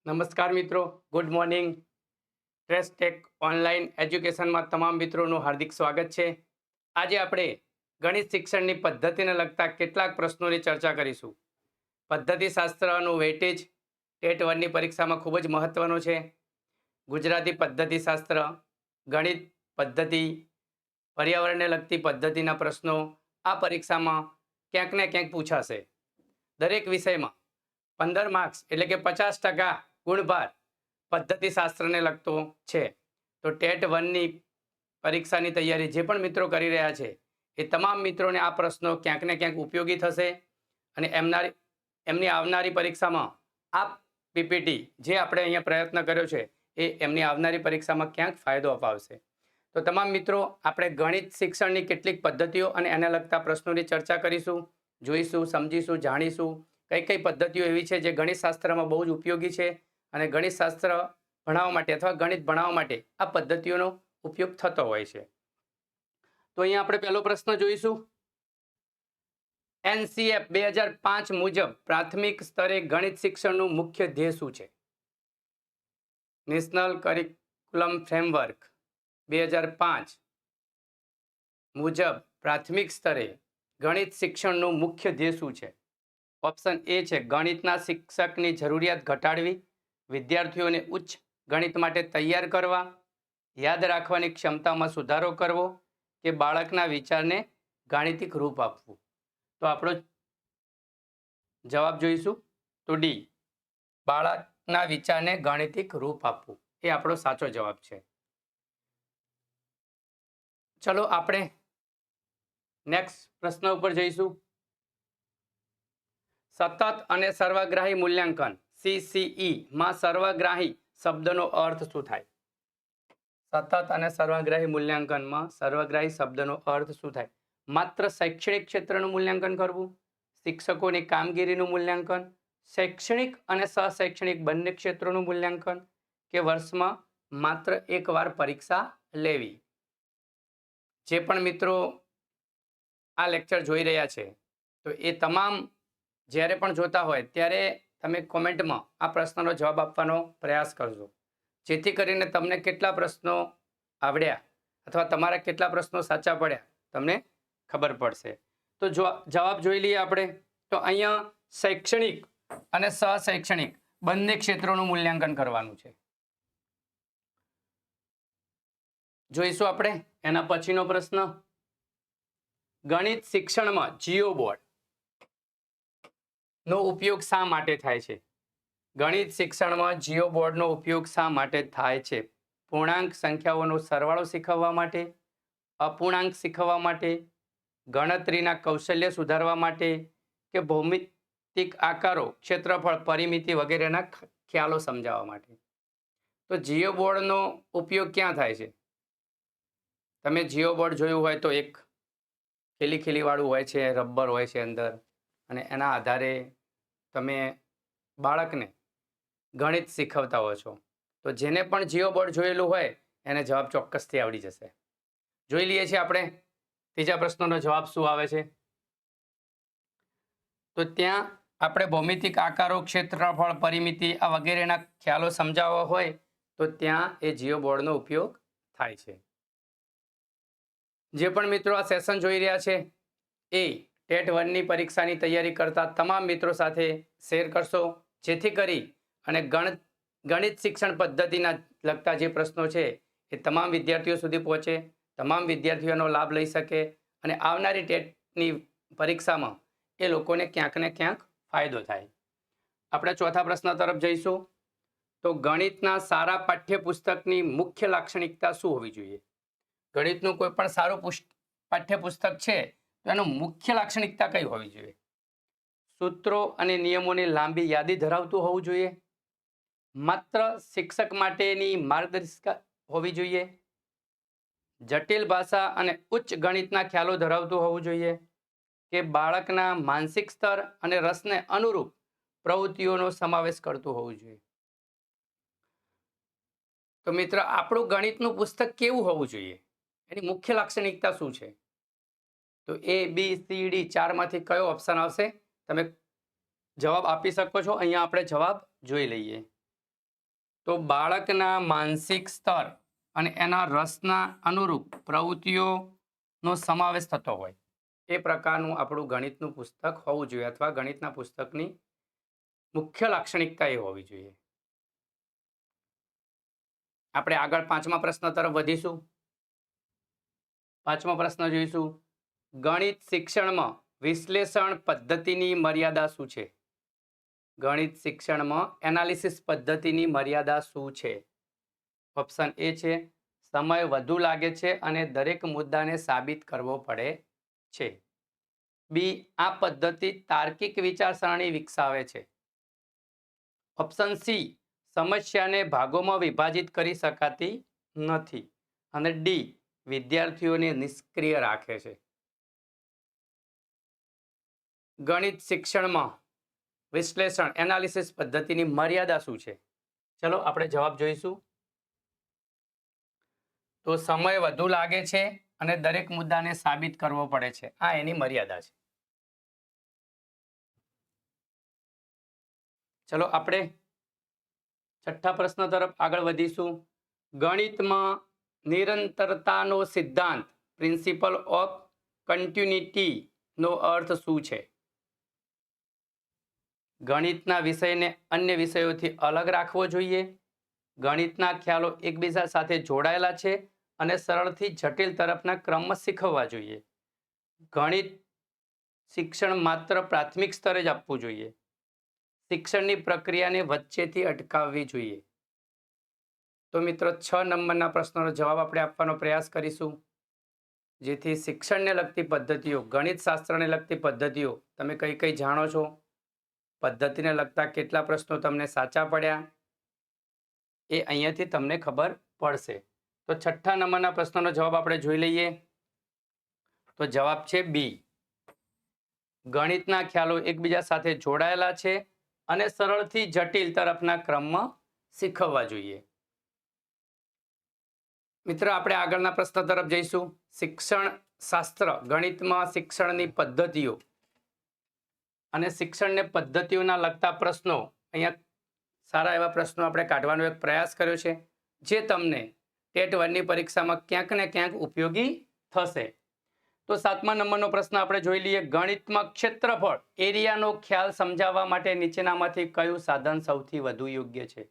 નમસ્કાર મિત્રો, good morning. Trace tech online એજ્યુકેશનમાં તમામ મિત્રોનું હાર્દિક સ્વાગત છે. આજે આપણે ગણિત શિક્ષણની પદ્ધતિને લગતા કેટલાક પ્રશ્નોની ચર્ચા કરીશું. પદ્ધતિશાસ્ત્રનું વેટેજ ટેટ 1ની પરીક્ષામાં ખૂબ જ મહત્વનું છે. ગુજરાતી પદ્ધતિશાસ્ત્ર, ગણિત પદ્ધતિ, પર્યાવરણને લગતી પદ્ધતિના પ્રશ્નો આ પરીક્ષામાં ક્યાંક ને ક્યાંક પૂછાશે. દરેક વિષયમાં 15 માર્ક્સ એટલે કે 50% ગુણભાર પદ્ધતિશાસ્ત્રને લગતો છે. તો ટેટ 1ની પરીક્ષાની તૈયારી જે પણ મિત્રો કરી રહ્યા છે એ તમામ મિત્રોને આ પ્રશ્નો ક્યાંક ને ક્યાંક ઉપયોગી થશે અને એમની આવનારી પરીક્ષામાં આ પીપીટી જે આપણે અહીંયા પ્રયત્ન કર્યો છે એ એમની આવનારી પરીક્ષામાં ક્યાંક ફાયદો અપાવશે. તો તમામ મિત્રો, આપણે ગણિત શિક્ષણની કેટલીક પદ્ધતિઓ અને એને લગતા પ્રશ્નોની ચર્ચા કરીશું, જોઈશું, સમજીશું, જાણીશું કઈ કઈ પદ્ધતિઓ એવી છે જે ગણિત શાસ્ત્રમાં બહુ જ ઉપયોગી છે અને ગણિત શાસ્ત્ર ભણાવવા માટે અથવા ગણિત ભણાવવા માટે આ પદ્ધતિઓનો ઉપયોગ થતો હોય છે. તો અહીંયા આપણે પહેલો પ્રશ્ન જોઈશું. NCF 2005 મુજબ પ્રાથમિક સ્તરે ગણિત શિક્ષણનું મુખ્ય ધ્યેય શું છે? નેશનલ કરિક્યુલમ ફ્રેમવર્ક 2005 મુજબ પ્રાથમિક સ્તરે ગણિત શિક્ષણનું મુખ્ય ધ્યેય શું છે? ઓપ્શન એ છે ગણિતના શિક્ષકની જરૂરિયાત ઘટાડવી, વિદ્યાર્થીઓને ઉચ્ચ ગણિત માટે તૈયાર કરવા, યાદ રાખવાની ક્ષમતામાં સુધારો કરવો કે બાળકના વિચારને ગાણિતિક રૂપ આપવું. તો આપણો જવાબ જોઈશું તો ડી, બાળકના વિચારને ગાણિતિક રૂપ આપવું એ આપણો સાચો જવાબ છે. ચલો આપણે નેક્સ્ટ પ્રશ્ન ઉપર જઈશું. સતત અને સર્વગ્રાહી મૂલ્યાંકન CCE માં સર્વગ્રાહી શબ્દનો અર્થ શું થાય? સતત અને સર્વગ્રાહી મૂલ્યાંકનમાં સર્વગ્રાહી શબ્દનો અર્થ શું થાય? માત્ર શૈક્ષણિક ક્ષેત્રનું મૂલ્યાંકન કરવું, શિક્ષકોની કામગીરીનું મૂલ્યાંકન, શૈક્ષણિક અને સહશૈક્ષણિક બંને ક્ષેત્રોનું મૂલ્યાંકન કે વર્ષમાં માત્ર એકવાર પરીક્ષા લેવી. જે પણ મિત્રો આ લેક્ચર જોઈ રહ્યા છે તો એ તમામ જ્યારે પણ જોતા હોય ત્યારે તમે કોમેન્ટમાં આ પ્રશ્નનો જવાબ આપવાનો પ્રયાસ કરજો, જેથી કરીને તમને કેટલા પ્રશ્નો આવડ્યા અથવા તમારા કેટલા પ્રશ્નો સાચા પડ્યા તમને ખબર પડશે. તો જવાબ જોઈ લઈએ આપણે. તો અહીંયા શૈક્ષણિક અને સહશૈક્ષણિક બંને ક્ષેત્રોનું મૂલ્યાંકન કરવાનું છે. જોઈશું આપણે એના પછીનો પ્રશ્ન. ગણિત શિક્ષણમાં જીઓ બોર્ડ નો ઉપયોગ શા માટે થાય છે? ગણિત શિક્ષણમાં જીઓ બોર્ડનો ઉપયોગ શા માટે થાય છે? પૂર્ણાંક સંખ્યાઓનો સરવાળો શીખવવા માટે, અપૂર્ણાંક શીખવવા માટે, ગણતરીના કૌશલ્ય સુધારવા માટે કે ભૌમિતિક આકારો, ક્ષેત્રફળ, પરિમિતિ વગેરેના ખ્યાલો સમજાવવા માટે. તો જીઓ બોર્ડનો ઉપયોગ ક્યાં થાય છે? તમે જીઓ બોર્ડ જોયું હોય તો એક ખીલી વાળું હોય છે, રબર હોય છે અંદર, અને એના આધારે તમે બાળકને ગણિત શીખવતા હો છો. તો જેને પણ જીઓ બોર્ડ જોયેલું હોય એને જવાબ ચોક્કસથી આવડી જશે. જોઈ લઈએ છીએ આપણે ત્રીજા પ્રશ્નનો જવાબ શું આવે છે. તો ત્યાં આપણે ભૌમિતિક આકારો, ક્ષેત્રફળ, પરિમિતિ આ વગેરેના ખ્યાલો સમજાવવા હોય તો ત્યાં એ જીઓ બોર્ડનો ઉપયોગ થાય છે. જે પણ મિત્રો આ સેશન જોઈ રહ્યા છે એ ટેટ 1ની પરીક્ષાની તૈયારી કરતા તમામ મિત્રો સાથે શેર કરશો, જેથી કરી અને ગણિત શિક્ષણ પદ્ધતિના લગતા જે પ્રશ્નો છે એ તમામ વિદ્યાર્થીઓ સુધી પહોંચે, તમામ વિદ્યાર્થીઓનો લાભ લઈ શકે અને આવનારી ટેટની પરીક્ષામાં એ લોકોને ક્યાંક ને ક્યાંક ફાયદો થાય. આપણે ચોથા પ્રશ્ન તરફ જઈશું. તો ગણિતના સારા પાઠ્યપુસ્તકની મુખ્ય લાક્ષણિકતા શું હોવી જોઈએ? ગણિતનું કોઈ પણ સારું પાઠ્યપુસ્તક છે તો એનો મુખ્ય લાક્ષણિકતા કઈ હોવી જોઈએ? સૂત્રો અને નિયમોની લાંબી યાદી ધરાવતું હોવું જોઈએ, માત્ર શિક્ષક માટેની માર્ગદર્શિકા હોવી જોઈએ, જટિલ ભાષા અને ઉચ્ચ ગણિતના ખ્યાલો ધરાવતું હોવું જોઈએ કે બાળકના માનસિક સ્તર અને રસને અનુરૂપ પ્રવૃત્તિઓનો સમાવેશ કરતું હોવું જોઈએ. તો મિત્ર, આપણું ગણિતનું પુસ્તક કેવું હોવું જોઈએ? એની મુખ્ય લાક્ષણિકતા શું છે? તો ABCD 4માંથી કયો ઓપ્શન આવશે? તમે જવાબ આપી શકો છો. અહીંયા આપણે જવાબ જોઈ લઈએ. તો બાળકના માનસિક સ્તર અને એના રસના અનુરૂપ પ્રવૃત્તિઓનો સમાવેશ થતો હોય એ પ્રકારનું આપણું ગણિતનું પુસ્તક હોવું જોઈએ, અથવા ગણિતના પુસ્તકની મુખ્ય લાક્ષણિકતા એ હોવી જોઈએ. આપણે આગળ 5મા પ્રશ્ન તરફ વધીશું. 5મો પ્રશ્ન જોઈશું. ગણિત શિક્ષણમાં વિશ્લેષણ પદ્ધતિની મર્યાદા શું છે? ગણિત શિક્ષણમાં એનાલિસિસ પદ્ધતિની મર્યાદા શું છે? ઓપ્શન એ છે સમય વધુ લાગે છે અને દરેક મુદ્દાને સાબિત કરવો પડે છે. બી, આ પદ્ધતિ તાર્કિક વિચારસરણી વિકસાવે છે. ઓપ્શન સી, સમસ્યાને ભાગોમાં વિભાજિત કરી શકાતી નથી. અને ડી, વિદ્યાર્થીઓને નિષ્ક્રિય રાખે છે. ગણિત શિક્ષણમાં વિશ્લેષણ એનાલિસિસ પદ્ધતિની મર્યાદા શું છે? ચલો આપણે જવાબ જોઈશું. તો સમય વધુ લાગે છે અને દરેક મુદ્દાને સાબિત કરવો પડે છે. આ એની મર્યાદા છે. ચલો આપણે 6થા પ્રશ્ન તરફ આગળ વધીશું. ગણિતમાં નિરંતરતાનો સિદ્ધાંત પ્રિન્સિપલ ઓફ કન્ટિન્યુટી નો અર્થ શું છે? ગણિતના વિષયને અન્ય વિષયોથી અલગ રાખવો જોઈએ. ગણિતના ખ્યાલો એકબીજા સાથે જોડાયેલા છે અને સરળથી જટિલ તરફના ક્રમમાં શીખવવા જોઈએ. ગણિત શિક્ષણ માત્ર પ્રાથમિક સ્તરે જ આપવું જોઈએ. શિક્ષણની પ્રક્રિયાને વચ્ચેથી અટકાવવી જોઈએ. તો મિત્રો 6 નંબરના પ્રશ્નનો જવાબ આપણે આપવાનો પ્રયાસ કરીશું, જેથી શિક્ષણને લગતી પદ્ધતિઓ, ગણિત શાસ્ત્રને લગતી પદ્ધતિઓ તમે કઈ કઈ જાણો છો, પદ્ધતિને લગતા કેટલા પ્રશ્નો તમને સાચા પડ્યા એ અહીંયાથી તમને ખબર પડશે. તો 6થા નંબરના પ્રશ્નનો જવાબ આપણે જોઈ લઈએ. તો જવાબ છે બી, ગણિતના ખ્યાલો એકબીજા સાથે જોડાયેલા છે અને સરળથી જટિલ તરફના ક્રમમાં શીખવવા જોઈએ. મિત્રો આપણે આગળના પ્રશ્ન તરફ જઈશું. શિક્ષણ શાસ્ત્ર, ગણિતમાં શિક્ષણની પદ્ધતિઓ અને શિક્ષણને પદ્ધતિઓના લગતા પ્રશ્નો, અહીંયા સારા એવા પ્રશ્નો આપણે કાઢવાનો એક પ્રયાસ કર્યો છે, જે તમને ટેટ 1ની પરીક્ષામાં ક્યાંક ને ક્યાંક ઉપયોગી થશે. તો 7મા નંબરનો પ્રશ્ન આપણે જોઈ લઈએ. ગણિતમાં ક્ષેત્રફળ, એરિયાનો ખ્યાલ સમજાવવા માટે નીચેનામાંથી કયું સાધન સૌથી વધુ યોગ્ય છે?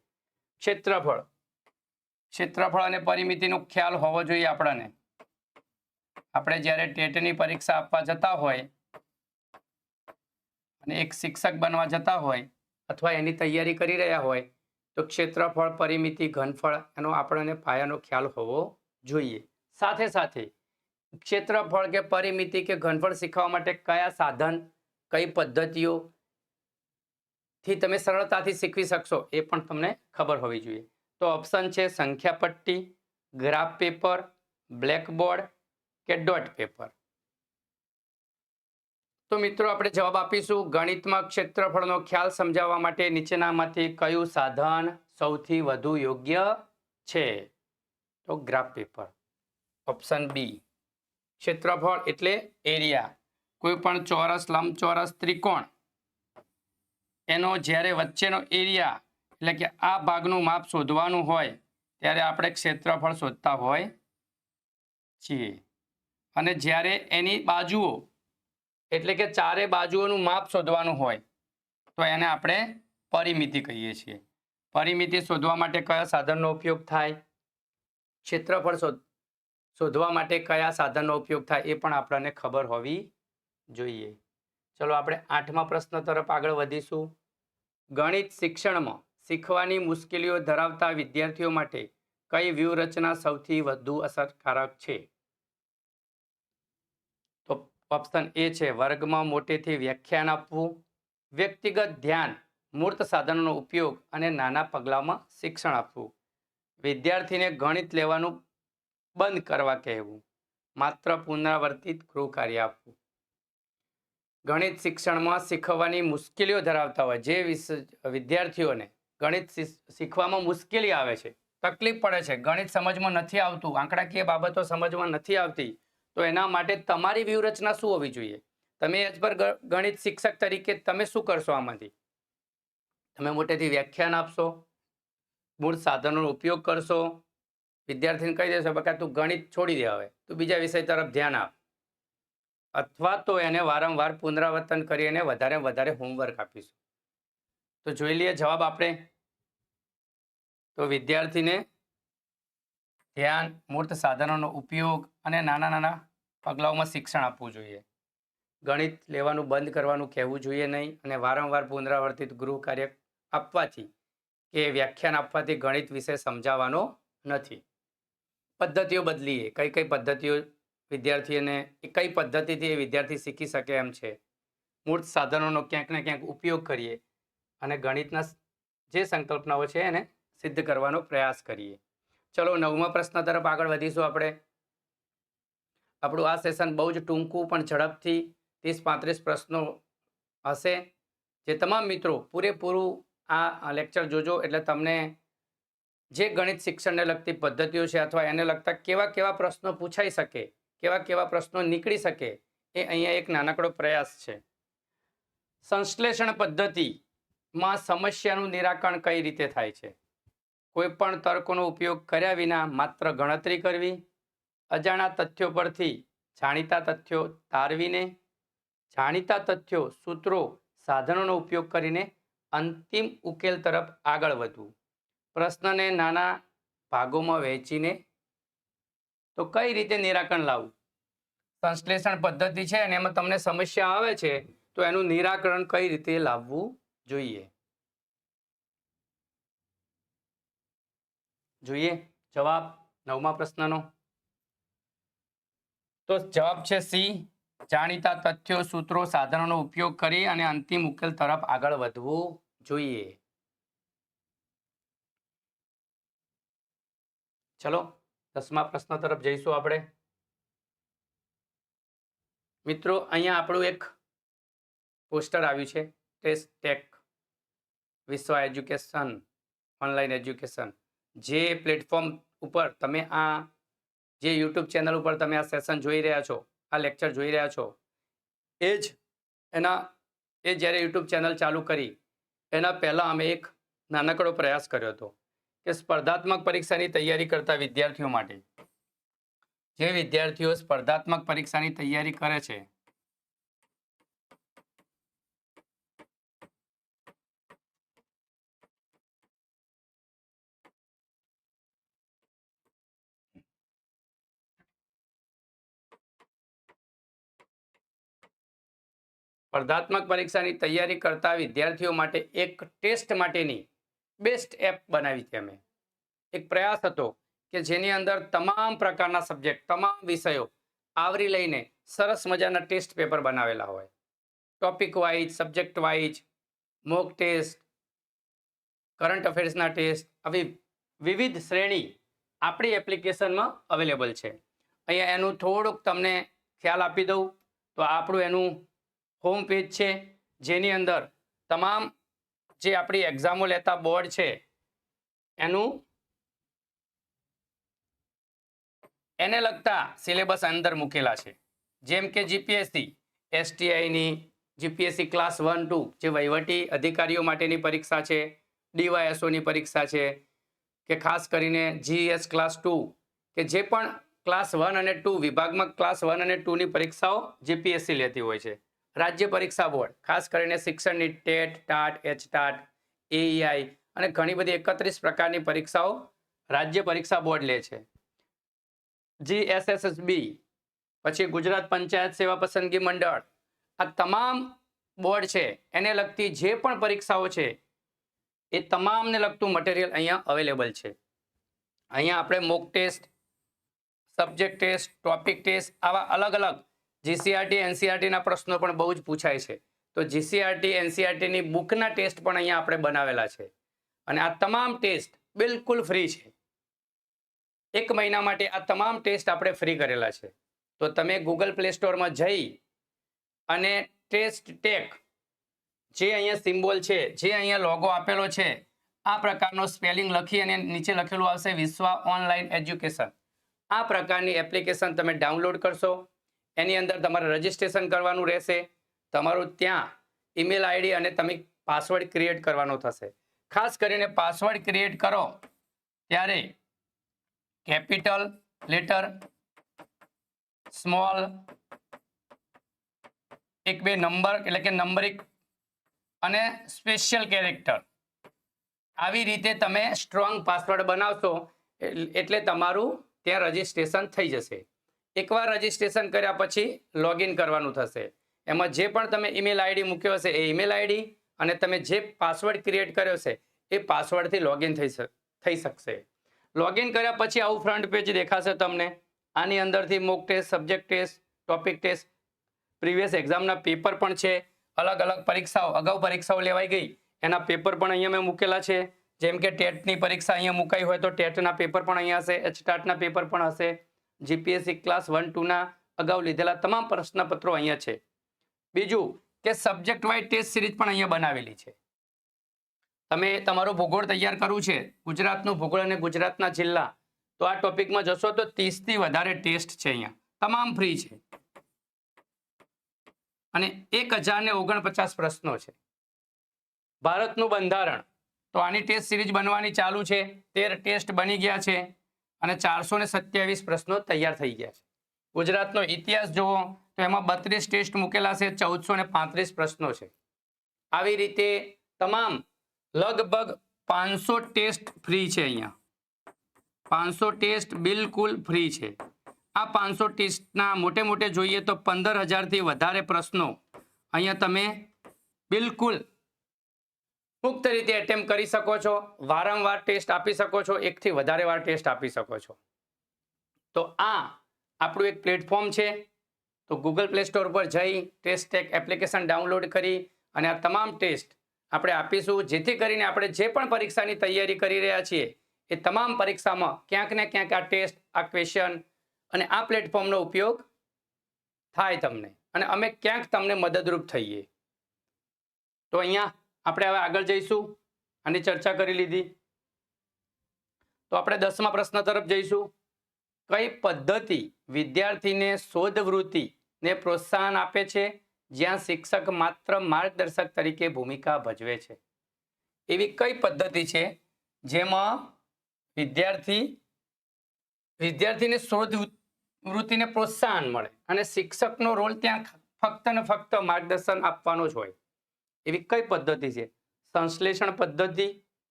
ક્ષેત્રફળ અને પરિમિતિનો ખ્યાલ હોવો જોઈએ આપણને. આપણે જ્યારે ટેટની પરીક્ષા આપવા જતા હોય અને એક શિક્ષક બનવા જતા હોય અથવા એની તૈયારી કરી રહ્યા હોય, તો ક્ષેત્રફળ, પરિમિતિ, ઘનફળ એનો આપણને પાયાનો ખ્યાલ હોવો જોઈએ. સાથે સાથે ક્ષેત્રફળ કે પરિમિતિ કે ઘનફળ શીખવા માટે કયા સાધન, કઈ પદ્ધતિઓથી તમે સરળતાથી શીખવી શકશો એ પણ તમને ખબર હોવી જોઈએ. તો ઓપ્શન છે સંખ્યા પટ્ટી, ગ્રાફ પેપર, બ્લેકબોર્ડ કે ડોટ પેપર. તો મિત્રો આપણે જવાબ આપીશું. ગણિતમાં ક્ષેત્રફળનો ખ્યાલ સમજાવવા માટે નીચેનામાંથી કયું સાધન સૌથી વધુ યોગ્ય છે? તો ગ્રાફ પેપર. ઓપ્શન બી, ક્ષેત્રફળ એટલે એરિયા. કોઈ પણ ચોરસ, લંબચોરસ, ત્રિકોણ, એનો જ્યારે વચ્ચેનો એરિયા એટલે કે આ ભાગનું માપ શોધવાનું હોય ત્યારે આપણે ક્ષેત્રફળ શોધતા હોય છીએ. અને જ્યારે એની બાજુઓ એટલે કે ચારે બાજુઓનું માપ શોધવાનું હોય તો એને આપણે પરિમિતિ કહીએ છીએ. પરિમિતિ શોધવા માટે કયા સાધનનો ઉપયોગ થાય? ક્ષેત્રફળ શોધવા માટે કયા સાધનનો ઉપયોગ થાય એ પણ આપણને ખબર હોવી જોઈએ. ચલો આપણે 8મા પ્રશ્ન તરફ આગળ વધીશું. ગણિત શિક્ષણમાં શીખવાની મુશ્કેલીઓ ધરાવતા વિદ્યાર્થીઓ માટે કઈ વ્યૂહરચના સૌથી વધુ અસરકારક છે? તો ઓપ્શન એ છે વર્ગમાં મોટેથી વ્યાખ્યાન આપવું, વ્યક્તિગત ધ્યાન, મૂર્ત સાધનોનો ઉપયોગ અને નાના પગલામાં શિક્ષણ આપવું, વિદ્યાર્થીને ગણિત લેવાનું બંધ કરવા કહેવું, માત્ર પુનરાવર્તિત ગૃહ કાર્ય આપવું. ગણિત શિક્ષણમાં શીખવાની મુશ્કેલીઓ ધરાવતા હોય જે વિદ્યાર્થીઓને ગણિત શીખવામાં મુશ્કેલી આવે છે, તકલીફ પડે છે, ગણિત સમજમાં નથી આવતું, આંકડાકીય બાબતો સમજમાં નથી આવતી, તો એના માટે તમારી વ્યૂહરચના શું હોવી જોઈએ? તમે એજ પર ગણિત શિક્ષક તરીકે તમે શું કરશો? આમાંથી તમે મોટેથી વ્યાખ્યાન આપશો, મૂળ સાધનોનો ઉપયોગ કરશો. વિદ્યાર્થીને કહી દેશો કે તું ગણિત છોડી દે, હવે તું બીજા વિષય તરફ ધ્યાન આપ, અથવા તો એને વારંવાર પુનરાવર્તન કરી અને વધારે હોમવર્ક આપીશું. તો જોઈ લઈએ જવાબ આપણે. તો વિદ્યાર્થીને ધ્યાન, મૂર્ત સાધનોનો ઉપયોગ અને નાના પગલાઓમાં શિક્ષણ આપવું જોઈએ. ગણિત લેવાનું બંધ કરવાનું કહેવું જોઈએ નહીં, અને વારંવાર પુનરાવર્તિત ગૃહ કાર્ય આપવાથી કે વ્યાખ્યાન આપવાથી ગણિત વિશે સમજાવવાનો નથી. પદ્ધતિઓ બદલીએ. કઈ પદ્ધતિઓ વિદ્યાર્થીઓને કઈ પદ્ધતિથી વિદ્યાર્થી શીખી શકે એમ છે. મૂર્ત સાધનોનો ક્યાંક ને ક્યાંક ઉપયોગ કરીએ અને ગણિતના જે સંકલ્પનાઓ છે એને સિદ્ધ કરવાનો પ્રયાસ કરીએ. ચલો 9મા પ્રશ્ન તરફ આગળ વધીશું આપણે. આપણું આ સેશન બહુ જ ટૂંકું પણ ઝડપથી 30-35 પ્રશ્નો હશે. જે તમામ મિત્રો પૂરેપૂરું આ લેક્ચર જોજો એટલે તમને જે ગણિત શિક્ષણને લગતી પદ્ધતિઓ છે અથવા એને લગતા કેવા પ્રશ્નો પૂછાઈ શકે, કેવા પ્રશ્નો નીકળી શકે, એ અહીંયા એક નાનકડો પ્રયાસ છે. સંશ્લેષણ પદ્ધતિમાં સમસ્યાનું નિરાકરણ કઈ રીતે થાય છે? કોઈ પણ તર્કનો ઉપયોગ કર્યા વિના માત્ર ગણતરી કરવી, અજાણ્યા તથ્યો પરથી જાણીતા તથ્યો તારવીને, જાણીતા તથ્યો, સૂત્રો, સાધનોનો ઉપયોગ કરીને અંતિમ ઉકેલ તરફ આગળ વધવું. પ્રશ્નને નાના ભાગોમાં વહેંચીને તો કઈ રીતે નિરાકરણ લાવવું? સંશ્લેષણ પદ્ધતિ છે અને એમાં તમને સમસ્યા આવે છે તો એનું નિરાકરણ કઈ રીતે લાવવું જોઈએ. જોઈએ જવાબ 9મા પ્રશ્નનો. તો જવાબ છે સી. જાણીતા તથ્યો, સૂત્રો, સાધનોનો ઉપયોગ કરી અને અંતિમ ઉકેલ તરફ આગળ વધવું જોઈએ. ચલો 10મા પ્રશ્ન તરફ જઈશું આપણે. મિત્રો અહીંયા આપણું એક પોસ્ટર આવ્યું છે, ટેસ્ટ ટેક વિશ્વ એજ્યુકેશન ઓનલાઈન એજ્યુકેશન. જે પ્લેટફોર્મ ઉપર તમે આ જે યુટ્યુબ ચેનલ ઉપર તમે આ સેશન જોઈ રહ્યા છો, આ લેક્ચર જોઈ રહ્યા છો, એ જ્યારે યુટ્યુબ ચેનલ ચાલુ કરી એના પહેલાં અમે એક નાનકડો પ્રયાસ કર્યો હતો કે સ્પર્ધાત્મક પરીક્ષાની તૈયારી કરતા વિદ્યાર્થીઓ માટે, જે વિદ્યાર્થીઓ સ્પર્ધાત્મક પરીક્ષાની તૈયારી કરે છે, સ્પર્ધાત્મક પરીક્ષાની તૈયારી કરતા વિદ્યાર્થીઓ માટે એક ટેસ્ટ માટેની બેસ્ટ એપ બનાવી હતી અમે. એક પ્રયાસ હતો કે જેની અંદર તમામ પ્રકારના સબ્જેક્ટ, તમામ વિષયો આવરી લઈને સરસ મજાના ટેસ્ટ પેપર બનાવેલા હોય. Topic wise, subject wise, mock test, current અફેર્સના ટેસ્ટ, આવી વિવિધ શ્રેણી આપણી એપ્લિકેશનમાં અવેલેબલ છે. અહીંયા એનું થોડુંક તમને ખ્યાલ આપી દઉં તો આપણું એનું હોમ પેજ છે, જેની અંદર તમામ જે આપણી એક્ઝામો લેતા બોર્ડ છે એને લગતા સિલેબસ અંદર મૂકેલા છે. જેમ કે જીપીએસસી, એસટીઆઈની, જીપીએસસી ક્લાસ 1-2 જે વહીવટી અધિકારીઓ માટેની પરીક્ષા છે, ડીવાયએસઓની પરીક્ષા છે, કે ખાસ કરીને જીએસ ક્લાસ 2 કે જે પણ ક્લાસ 1 અને 2 વિભાગમાં ક્લાસ 1 અને 2ની પરીક્ષાઓ જીપીએસસી લેતી હોય છે. રાજ્ય પરીક્ષા બોર્ડ ખાસ કરીને શિક્ષણની ટેટ, ટાટ, એચટાટ, એઈઆઈ અને ઘણી બધી 31 પ્રકારની પરીક્ષાઓ રાજ્ય પરીક્ષા બોર્ડ લે છે. જીએસએસબી, પછી ગુજરાત પંચાયત સેવા પસંદગી મંડળ, આ તમામ બોર્ડ છે એને લગતી જે પણ પરીક્ષાઓ છે એ તમામને લગતું મટીરિયલ અહીંયા અવેલેબલ છે. અહીંયા આપણે mock test, subject test, topic test, આવા અલગ અલગ જીસીઆરટી, એનસીઆરટીના પ્રશ્નો પણ બહુ જ પૂછાય છે. તો જીસીઆરટી, એનસીઆરટીની બુકના ટેસ્ટ પણ અહીંયા આપણે બનાવેલા છે અને આ તમામ ટેસ્ટ બિલકુલ ફ્રી છે. 1 મહિના માટે આ તમામ ટેસ્ટ આપણે ફ્રી કરેલા છે. તો તમે ગૂગલ પ્લે સ્ટોરમાં જઈ અને ટેસ્ટ ટેક જે અહીંયા સિમ્બોલ છે, જે અહીંયા લોગો આપેલો છે, આ પ્રકારનો સ્પેલિંગ લખી અને નીચે લખેલું આવશે વિશ્વ ઓનલાઈન એજ્યુકેશન. આ પ્રકારની એપ્લિકેશન તમે ડાઉનલોડ કરશો. એની અંદર તમારે રજિસ્ટ્રેશન કરવાનું રહેશે. તમારું ત્યાં ઈમેલ આઈડી અને તમે પાસવર્ડ ક્રિએટ કરવાનો થશે. ખાસ કરીને પાસવર્ડ ક્રિએટ કરો ત્યારે કેપિટલ લેટર, સ્મોલ, એક બે નંબર એટલે કે નંબરિક અને સ્પેશિયલ કેરેક્ટર, આવી રીતે તમે સ્ટ્રોંગ પાસવર્ડ બનાવશો એટલે તમારું ત્યાં રજીસ્ટ્રેશન થઈ જશે. એકવાર રજીસ્ટ્રેશન કર્યા પછી લોગિન કરવાનું થશે. એમાં જે પણ તમે ઈમેલ આઈડી મૂક્યો હશે એ ઈમેલ આઈડી અને તમે જે પાસવર્ડ ક્રિએટ કર્યો છે એ પાસવર્ડથી લોગિન થઈ શકશે. લોગિન કર્યા પછી આવું ફ્રન્ટ પેજ દેખાશે તમને. આની અંદરથી mock test, subject test, topic test, previous એક્ઝામના પેપર પણ છે. અલગ અલગ પરીક્ષાઓ, અગાઉ પરીક્ષાઓ લેવાઈ ગઈ એના પેપર પણ અહીંયા મેં મૂકેલા છે. જેમ કે ટેટની પરીક્ષા અહીંયા મુકાઈ હોય તો ટેટના પેપર પણ અહીંયા હશે, એચટાટના પેપર પણ હશે. જીપીએસસી ક્લાસ 1-2ના અગાઉ લીધેલા તમામ પ્રશ્નપત્રો અહીંયા છે. બીજું કે સબ્જેક્ટ વાઇઝ ટેસ્ટ સિરીઝ પણ અહીંયા બનાવેલી છે. તમે તમારું ભૂગોળ તૈયાર કરવું છે, ગુજરાતનું ભૂગોળ અને ગુજરાતના જિલ્લા, તો આ ટોપિકમાં જશો તો 30થી વધારે ટેસ્ટ છે અહીંયા, તમામ ફ્રી છે અને 1049 પ્રશ્નો છે. ભારતનું બંધારણ, તો આની ટેસ્ટ સિરીઝ બનવાની ચાલુ છે. 13 ટેસ્ટ બની ગયા છે અને 427 પ્રશ્નો તૈયાર થઈ ગયા છે. ગુજરાતનો ઇતિહાસ જુઓ તો એમાં 32 ટેસ્ટ મૂકેલા છે, 1435 પ્રશ્નો છે. આવી રીતે તમામ લગભગ 500 ટેસ્ટ ફ્રી છે. અહીંયા 500 ટેસ્ટ બિલકુલ ફ્રી છે. આ 500 ટેસ્ટના મોટે જોઈએ તો 15,000થી વધારે પ્રશ્નો અહીંયા તમે બિલકુલ મુક્ત રીતે એટેમ્પ કરી શકો છો. વારંવાર ટેસ્ટ આપી શકો છો, એકથી વધારે વાર ટેસ્ટ આપી શકો છો. તો આ આપણું એક પ્લેટફોર્મ છે. તો ગૂગલ પ્લે સ્ટોર પર જઈ ટેસ્ટેક એપ્લિકેશન ડાઉનલોડ કરી અને આ તમામ ટેસ્ટ આપણે આપીશું, જેથી કરીને આપણે જે પણ પરીક્ષાની તૈયારી કરી રહ્યા છીએ એ તમામ પરીક્ષામાં ક્યાંક ને ક્યાંક આ ટેસ્ટ, આ ક્વેશ્ચન અને આ પ્લેટફોર્મનો ઉપયોગ થાય તમને, અને અમે ક્યાંક તમને મદદરૂપ થઈએ. તો અહીંયા આપણે હવે આગળ જઈશું. આની ચર્ચા કરી લીધી તો આપણે 10મા પ્રશ્ન તરફ જઈશું. કઈ પદ્ધતિ વિદ્યાર્થીને શોધવૃત્તિને પ્રોત્સાહન આપે છે જ્યાં શિક્ષક માત્ર માર્ગદર્શક તરીકે ભૂમિકા ભજવે છે? એવી કઈ પદ્ધતિ છે જેમાં વિદ્યાર્થીને શોધવૃત્તિને પ્રોત્સાહન મળે અને શિક્ષકનો રોલ ત્યાં ફક્ત ને ફક્ત માર્ગદર્શન આપવાનો જ હોય? એવી કઈ પદ્ધતિ છે? સંશ્લેષણ પદ્ધતિ,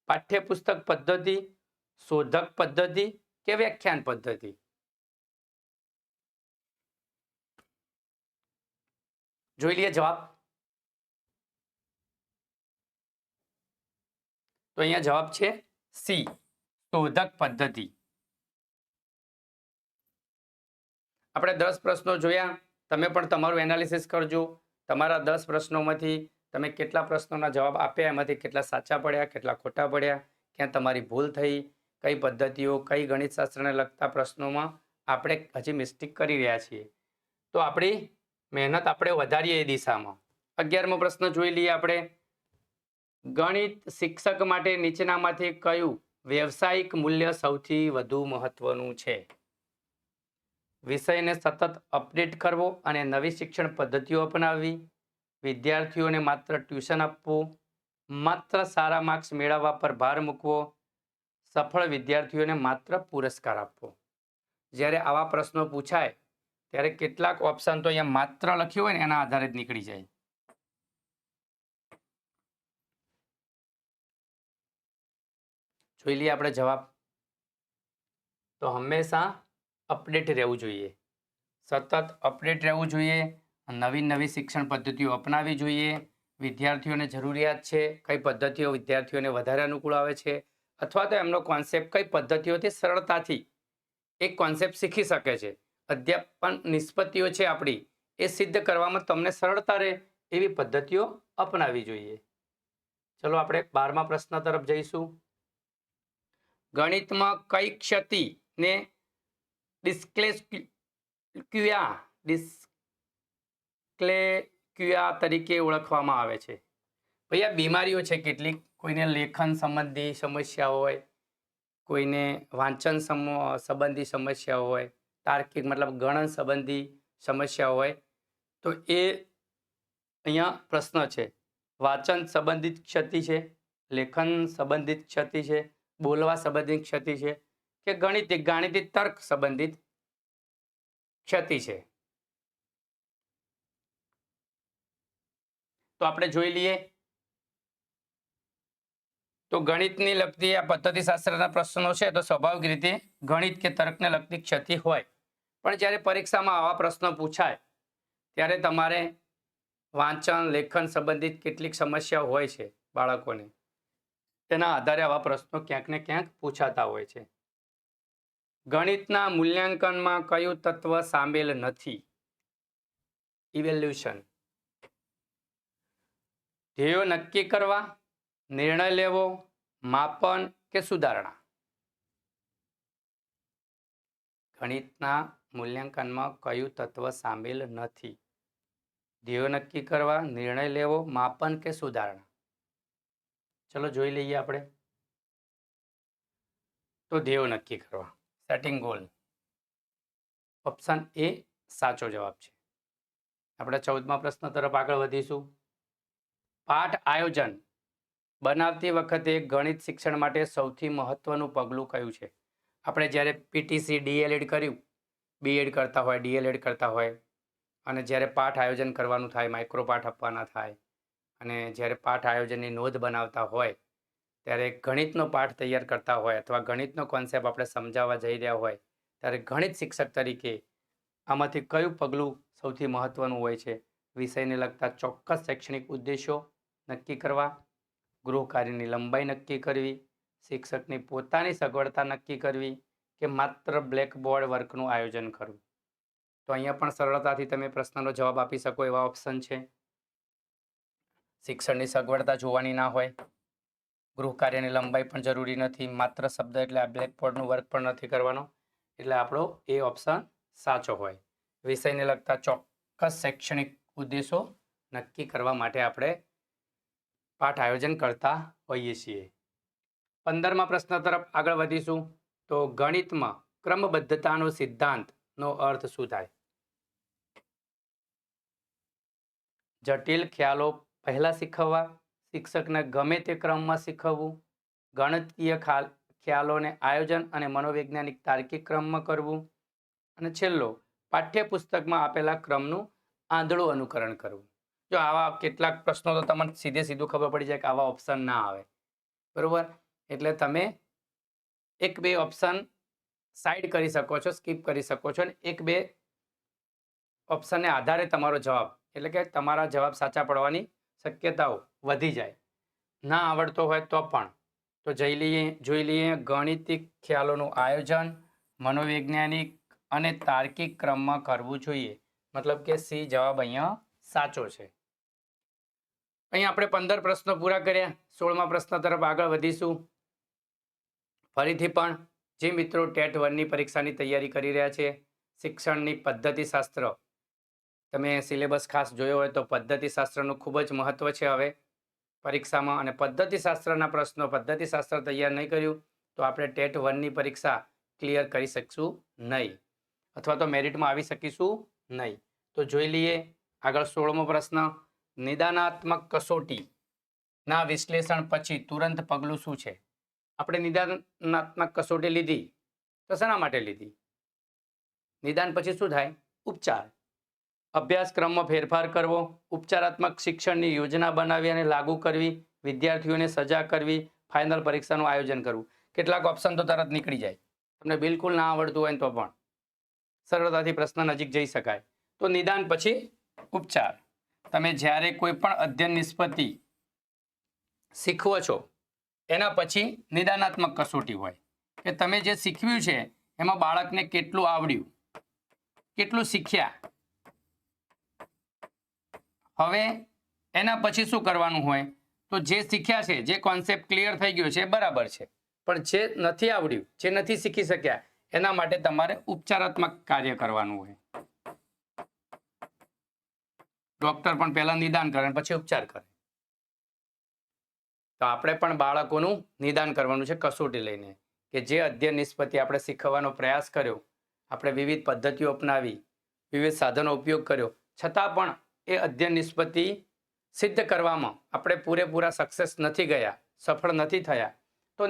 પાઠ્યપુસ્તક પદ્ધતિ, શોધક પદ્ધતિ કે વ્યાખ્યાન પદ્ધતિ? જોઈ લઈએ જવાબ. તો અહીંયા જવાબ છે સી, શોધક પદ્ધતિ. આપણે 10 પ્રશ્નો જોયા. તમે પણ તમારું એનાલિસિસ કરજો. તમારા 10 પ્રશ્નોમાંથી તમે કેટલા પ્રશ્નોના જવાબ આપ્યા, એમાંથી કેટલા સાચા પડ્યા, કેટલા ખોટા પડ્યા, ક્યાં તમારી ભૂલ થઈ, કઈ પદ્ધતિઓ, કઈ ગણિતશાસ્ત્રને લગતા પ્રશ્નોમાં આપણે હજી મિસ્ટેક કરી રહ્યા છીએ. તો આપણી મહેનત આપણે વધારીએ એ દિશામાં. 11મો પ્રશ્ન જોઈ લઈએ આપણે. ગણિત શિક્ષક માટે નીચેનામાંથી કયું વ્યવસાયિક મૂલ્ય સૌથી વધુ મહત્વનું છે? વિષયને સતત અપડેટ કરવો અને નવી શિક્ષણ પદ્ધતિઓ અપનાવવી, વિદ્યાર્થીઓને માત્ર ટ્યુશન આપવું, માત્ર સારા માર્ક્સ મેળવવા પર ભાર મૂકવો, સફળ વિદ્યાર્થીઓને માત્ર પુરસ્કાર આપવો. જ્યારે આવા પ્રશ્નો પૂછાય ત્યારે કેટલાક ઓપ્શન તો અહીંયા માત્ર લખ્યું હોય ને એના આધારે જ નીકળી જાય. જોઈ લઈએ આપણે જવાબ. તો હંમેશા અપડેટ રહેવું જોઈએ, સતત અપડેટ રહેવું જોઈએ, નવી શિક્ષણ પદ્ધતિઓ અપનાવવી જોઈએ. વિદ્યાર્થીઓને જરૂરિયાત છે કઈ પદ્ધતિઓ વિદ્યાર્થીઓને વધારે અનુકૂળ આવે છે, અથવા તો એમનો કોન્સેપ્ટ કઈ પદ્ધતિઓથી સરળતાથી એક કોન્સેપ્ટ શીખી શકે છે. અધ્યાપન નિષ્પત્તિઓ છે આપણી, એ સિદ્ધ કરવામાં તમને સરળતા રહે એવી પદ્ધતિઓ અપનાવવી જોઈએ. ચલો આપણે 12મા પ્રશ્ન તરફ જઈશું. ગણિતમાં કઈ ક્ષતિને ડિસ્લેક્સિયા તરીકે ઓળખવામાં આવે છે? ભાઈ આ બીમારીઓ છે કેટલીક. કોઈને લેખન સંબંધી સમસ્યા હોય, કોઈને વાંચન સંબંધી સમસ્યા હોય, તાર્કિક મતલબ ગણન સંબંધી સમસ્યા હોય. તો એ અહીંયા પ્રશ્ન છે. વાંચન સંબંધિત ક્ષતિ છે, લેખન સંબંધિત ક્ષતિ છે, બોલવા સંબંધિત ક્ષતિ છે કે ગાણિતિક તર્ક સંબંધિત ક્ષતિ છે? તો આપણે જોઈ લઈએ. તો ગણિતની લગતી આ પદ્ધતિશાસ્ત્રના પ્રશ્નો છે તો સ્વાભાવિક રીતે ગણિત કે તર્કને લગતી ક્ષતિ હોય. પણ જ્યારે પરીક્ષામાં આવા પ્રશ્નો પૂછાય ત્યારે તમારે વાંચન લેખન સંબંધિત કેટલીક સમસ્યાઓ હોય છે બાળકોને, તેના આધારે આવા પ્રશ્નો ક્યાંક ને ક્યાંક પૂછાતા હોય છે. ગણિતના મૂલ્યાંકનમાં કયું તત્વ સામેલ નથી? ઇવેલ્યુશન. ધ્યેયો નક્કી કરવા, નિર્ણય લેવો, માપન કે સુધારણા? ગણિતના મૂલ્યાંકનમાં કયું તત્વ સામેલ નથી? ધ્યેયો નક્કી કરવા, નિર્ણય લેવો, માપન કે સુધારણા? ચલો જોઈ લઈએ આપણે. તો ધ્યેયો નક્કી કરવા, સેટિંગ ગોલ. ઓપ્શન એ સાચો જવાબ છે. આપણે 14મા પ્રશ્ન તરફ આગળ વધીશું. પાઠ આયોજન બનાવતી વખતે ગણિત શિક્ષણ માટે સૌથી મહત્વનું પગલું કયું છે? આપણે જ્યારે પીટીસી ડીએલએડ કર્યું, બીએડ કરતા હોય, ડીએલએડ કરતા હોય, અને જ્યારે પાઠ આયોજન કરવાનું થાય, માઇક્રો પાઠ આપવાના થાય, અને જ્યારે પાઠ આયોજનની નોંધ બનાવતા હોય, ત્યારે ગણિતનો પાઠ તૈયાર કરતા હોય અથવા ગણિતનો કોન્સેપ્ટ આપણે સમજાવવા જઈ રહ્યા હોય, ત્યારે ગણિત શિક્ષક તરીકે આમાંથી કયું પગલું સૌથી મહત્વનું હોય છે? વિષયને લગતા ચોક્કસ શૈક્ષણિક ઉદ્દેશો નક્કી કરવા, ગૃહ કાર્યની લંબાઈ નક્કી કરવી, શિક્ષકની પોતાની સગવડતા નક્કી કરવી કે માત્ર બ્લેકબોર્ડ વર્કનું આયોજન કરવું? તો અહીંયા પણ સરળતાથી તમે પ્રશ્નનો જવાબ આપી શકો એવા ઓપ્શન છે. શિક્ષણની સગવડતા જોવાની ના હોય, ગૃહ કાર્યની લંબાઈ પણ જરૂરી નથી, માત્ર શબ્દ એટલે આ બ્લેકબોર્ડનું વર્ક પણ નથી કરવાનો, એટલે આપણો એ ઓપ્શન સાચો હોય. વિષયને લગતા ચોક્કસ શૈક્ષણિક ઉદ્દેશો નક્કી કરવા માટે આપણે પાઠ આયોજન કરતા હોઈએ છીએ. 15મા પ્રશ્ન તરફ આગળ વધીશું. તો ગણિતમાં ક્રમબદ્ધતાનો સિદ્ધાંતનો અર્થ શું થાય? જટિલ ખ્યાલો પહેલા શીખવવા, શિક્ષકને ગમે તે ક્રમમાં શીખવવું, ગણિતીય ખ્યાલોને આયોજન અને મનોવૈજ્ઞાનિક તાર્કિક ક્રમમાં કરવું, અને છેલ્લો પાઠ્યપુસ્તકમાં આપેલા ક્રમનું આંધળું અનુકરણ કરવું. જો આવા કેટલાક પ્રશ્નો તો તમને સીધું ખબર પડી જાય કે આવા ઓપ્શન ના આવે, બરોબર? એટલે તમે 1-2 ઓપ્શન સાઈડ કરી શકો છો, સ્કીપ કરી શકો છો, અને 1-2 ઓપ્શનને આધારે તમારો જવાબ, એટલે કે તમારા જવાબ સાચા પડવાની શક્યતાઓ વધી જાય. ના આવડતો હોય તો પણ તો જોઈ લઈએ ગણિતિક ખ્યાલોનું આયોજન મનોવૈજ્ઞાનિક અને તાર્કિક ક્રમમાં કરવું જોઈએ. મતલબ કે સી જવાબ અહીંયા સાચો છે. અહીં આપણે 15 પ્રશ્નો પૂરા કર્યા. 16મા પ્રશ્ન તરફ આગળ વધીશું. ફરીથી પણ જે મિત્રો ટેટ 1ની પરીક્ષાની તૈયારી કરી રહ્યા છે, શિક્ષણની પદ્ધતિશાસ્ત્ર તમે સિલેબસ ખાસ જોયો હોય તો પદ્ધતિશાસ્ત્રનું ખૂબ જ મહત્વ છે હવે પરીક્ષામાં. અને પદ્ધતિશાસ્ત્રના પ્રશ્નો, પદ્ધતિશાસ્ત્ર તૈયાર નહીં કર્યું તો આપણે ટેટ 1ની પરીક્ષા ક્લિયર કરી શકશું નહીં, અથવા તો મેરિટમાં આવી શકીશું નહીં. તો જોઈ લઈએ આગળ 16મો પ્રશ્ન. નિદાનાત્મક કસોટીના વિશ્લેષણ પછી તુરંત પગલું શું છે? આપણે નિદાનાત્મક કસોટી લીધી તો શેના માટે લીધી? નિદાન પછી શું થાય? ઉપચાર. અભ્યાસક્રમમાં ફેરફાર કરવો, ઉપચારાત્મક શિક્ષણની યોજના બનાવી અને લાગુ કરવી, વિદ્યાર્થીઓને સજા કરવી, ફાઇનલ પરીક્ષાનું આયોજન કરવું. કેટલાક ઓપ્શન તો તરત નીકળી જાય. તમને બિલકુલ ના આવડતું હોય તો પણ સરળતાથી પ્રશ્ન નજીક જઈ શકાય. તો નિદાન પછી ઉપચાર. તમે જ્યારે કોઈ પણ અધ્યયન નિષ્પત્તિ શીખવો છો એના પછી નિદાનાત્મક કસોટી હોય કે તમે જે શીખવ્યું છે એમાં બાળકને કેટલું આવડ્યું, કેટલું શીખ્યા. હવે એના પછી શું કરવાનું હોય? તો જે શીખ્યા છે, જે કોન્સેપ્ટ ક્લિયર થઈ ગયો છે બરાબર છે, પણ જે નથી આવડ્યું, જે નથી શીખી શક્યા, એના માટે તમારે ઉપચારાત્મક કાર્ય કરવાનું હોય. ડોક્ટર પણ પહેલા નિદાન કરે પછી ઉપચાર કરે. તો આપણે પણ બાળકોનું નિદાન કરવાનું છે કસોટી લઈને, કે જે અધ્યયન નિષ્પત્તિ આપણે શીખવવાનો પ્રયાસ કર્યો, આપણે વિવિધ પદ્ધતિઓ અપનાવી, વિવિધ સાધનો ઉપયોગ કર્યો, છતાં પણ એ અધ્યયન નિષ્પત્તિ સિદ્ધ કરવામાં આપણે પૂરેપૂરા સક્સેસ નથી ગયા, સફળ નથી થયા, તો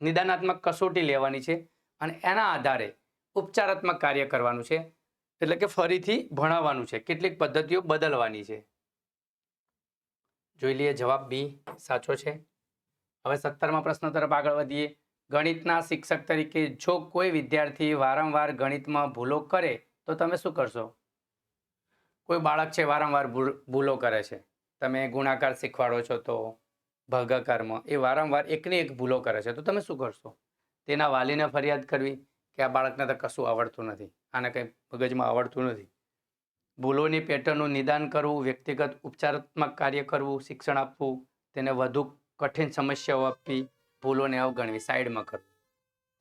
નિદાનાત્મક કસોટી લેવાની છે અને એના આધારે ઉપચારાત્મક કાર્ય કરવાનું છે, એટલે કે ફરીથી ભણાવવાનું છે, કેટલીક પદ્ધતિઓ બદલવાની છે. જોઈ લઈએ જવાબ બી સાચો છે. હવે 17મા પ્રશ્ન તરફ આગળ વધીએ. ગણિતના શિક્ષક તરીકે જો કોઈ વિદ્યાર્થી વારંવાર ગણિતમાં ભૂલો કરે તો તમે શું કરશો? કોઈ બાળક છે વારંવાર ભૂલો કરે છે, તમે ગુણાકાર શીખવાડો છો તો ભાગાકારમાં એ વારંવાર એકની એક ભૂલો કરે છે, તો તમે શું કરશો? તેના વાલીને ફરિયાદ કરવી કે આ બાળકને તો કશું આવડતું નથી, આને કંઈ મગજમાં આવડતું નથી. ભૂલોની પેટર્નનું નિદાન કરવું, વ્યક્તિગત ઉપચારાત્મક કાર્ય કરવું, શિક્ષણ આપવું, તેને વધુ કઠિન સમસ્યાઓ આપવી, ભૂલોને અવગણવી, સાઈડમાં કરવું.